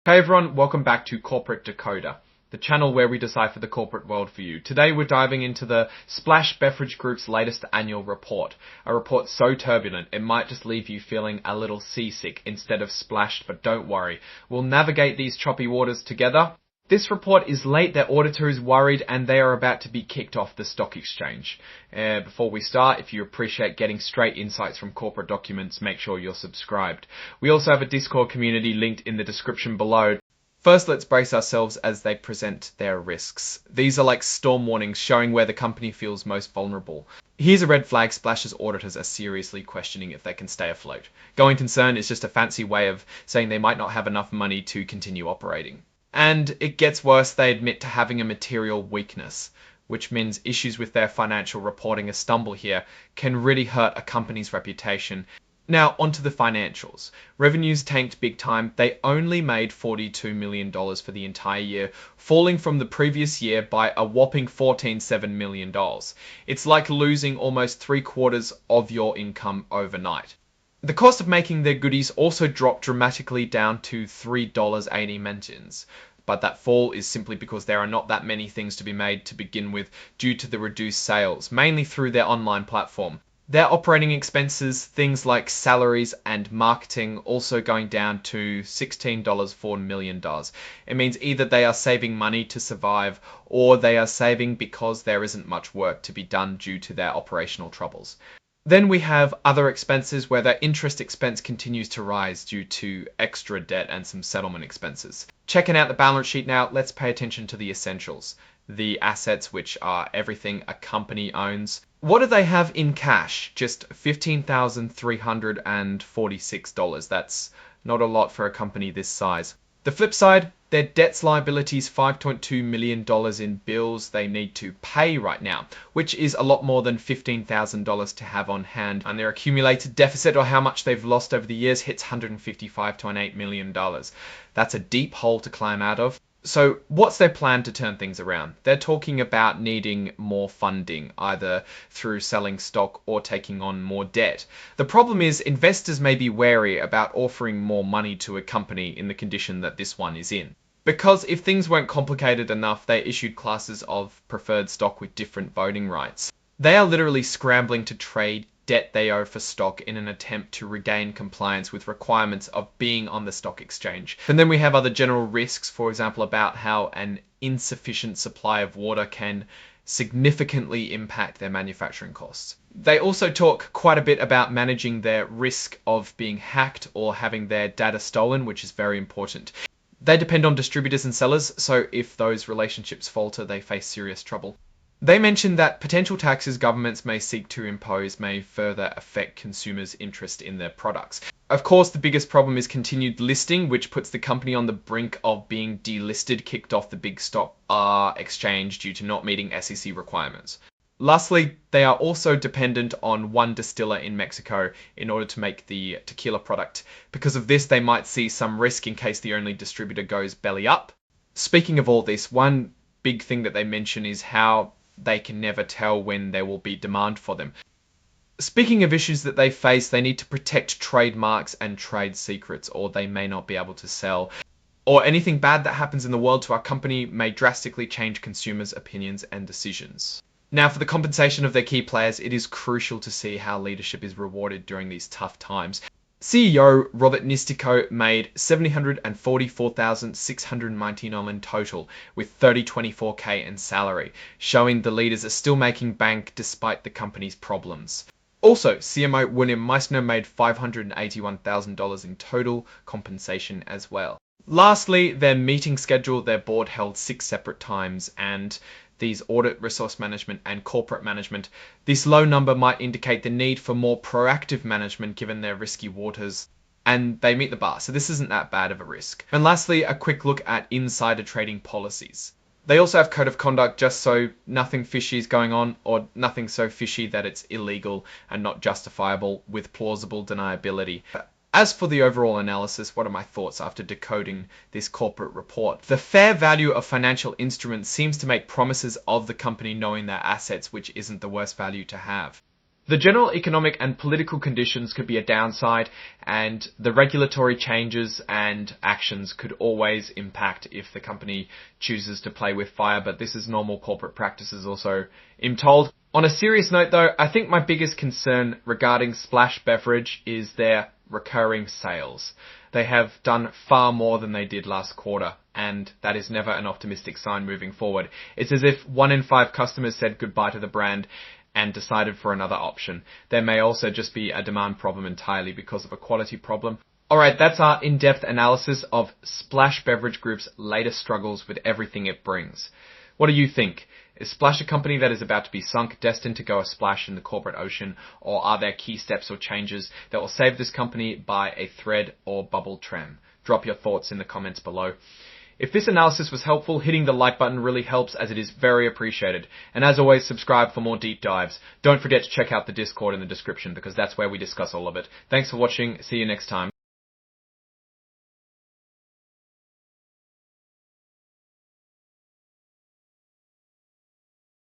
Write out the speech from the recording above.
Hey everyone, welcome back to Corporate Decoder, the channel where we decipher the corporate world for you. Today we're diving into the Splash Beverage Group's latest annual report. A report so turbulent it might just leave you feeling a little seasick instead of splashed, but don't worry. We'll navigate these choppy waters together. This report is late, their auditor is worried, and they are about to be kicked off the stock exchange. Before we start, if you appreciate getting straight insights from corporate documents, make sure you're subscribed. We also have a Discord community linked in the description below. First, let's brace ourselves as they present their risks. These are like storm warnings showing where the company feels most vulnerable. Here's a red flag Splash's auditors are seriously questioning if they can stay afloat. Going concern is just a fancy way of saying they might not have enough money to continue operating. And it gets worse, they admit to having a material weakness, which means issues with their financial reporting, a stumble here, can really hurt a company's reputation. Now, onto the financials. Revenues tanked big time. They only made $42 million for the entire year, falling from the previous year by a whopping $14.7 million. It's like losing almost 3/4 of your income overnight. The cost of making their goodies also dropped dramatically down to $3.80 mentions. But that fall is simply because there are not that many things to be made to begin with due to the reduced sales, mainly through their online platform. Their operating expenses, things like salaries and marketing, also going down to $16.4 million. It means either they are saving money to survive or they are saving because there isn't much work to be done due to their operational troubles. Then we have other expenses where their interest expense continues to rise due to extra debt and some settlement expenses. Checking out the balance sheet now, let's pay attention to the essentials. The assets, which are everything a company owns. What do they have in cash? Just $15,346. That's not a lot for a company this size. The flip side, their debts liabilities, $5.2 million in bills they need to pay right now, which is a lot more than $15,000 to have on hand. And their accumulated deficit, or how much they've lost over the years, hits $155.8 million. That's a deep hole to climb out of. So what's their plan to turn things around? They're talking about needing more funding, either through selling stock or taking on more debt. The problem is investors may be wary about offering more money to a company in the condition that this one is in. Because if things weren't complicated enough, they issued classes of preferred stock with different voting rights. They are literally scrambling to trade debt they owe for stock in an attempt to regain compliance with requirements of being on the stock exchange. And then we have other general risks, for example, about how an insufficient supply of water can significantly impact their manufacturing costs. They also talk quite a bit about managing their risk of being hacked or having their data stolen, which is very important. They depend on distributors and sellers, so if those relationships falter, they face serious trouble. They mentioned that potential taxes governments may seek to impose may further affect consumers' interest in their products. Of course, the biggest problem is continued listing, which puts the company on the brink of being delisted, kicked off the big stock exchange due to not meeting SEC requirements. Lastly, they are also dependent on one distiller in Mexico in order to make the tequila product. Because of this, they might see some risk in case the only distributor goes belly up. Speaking of all this, one big thing that they mention is how they can never tell when there will be demand for them. Speaking of issues that they face, they need to protect trademarks and trade secrets, or they may not be able to sell. Or anything bad that happens in the world to our company may drastically change consumers' opinions and decisions. Now, for the compensation of their key players, it is crucial to see how leadership is rewarded during these tough times. CEO Robert Nistico made $744,699 in total, with $30.24K in salary, showing the leaders are still making bank despite the company's problems. Also, CMO William Meissner made $581,000 in total compensation as well. Lastly, their meeting schedule, their board held 6 separate times, and these audit, resource management, and corporate management. This low number might indicate the need for more proactive management given their risky waters, and they meet the bar, so this isn't that bad of a risk. And lastly, a quick look at insider trading policies. They also have code of conduct just so nothing fishy is going on, or nothing so fishy that it's illegal and not justifiable with plausible deniability. As for the overall analysis, what are my thoughts after decoding this corporate report? The fair value of financial instruments seems to make promises of the company knowing their assets, which isn't the worst value to have. The general economic and political conditions could be a downside, and the regulatory changes and actions could always impact if the company chooses to play with fire, but this is normal corporate practices also, I'm told. On a serious note though, I think my biggest concern regarding Splash Beverage is their recurring sales. They have done far more than they did last quarter, and that is never an optimistic sign moving forward. It's as if 1 in 5 customers said goodbye to the brand and decided for another option. There may also just be a demand problem entirely because of a quality problem. Alright, that's our in-depth analysis of Splash Beverage Group's latest struggles with everything it brings. What do you think? Is Splash a company that is about to be sunk, destined to go a splash in the corporate ocean, or are there key steps or changes that will save this company by a thread or bubble trend? Drop your thoughts in the comments below. If this analysis was helpful, hitting the like button really helps, as it is very appreciated. And as always, subscribe for more deep dives. Don't forget to check out the Discord in the description, because that's where we discuss all of it. Thanks for watching. See you next time.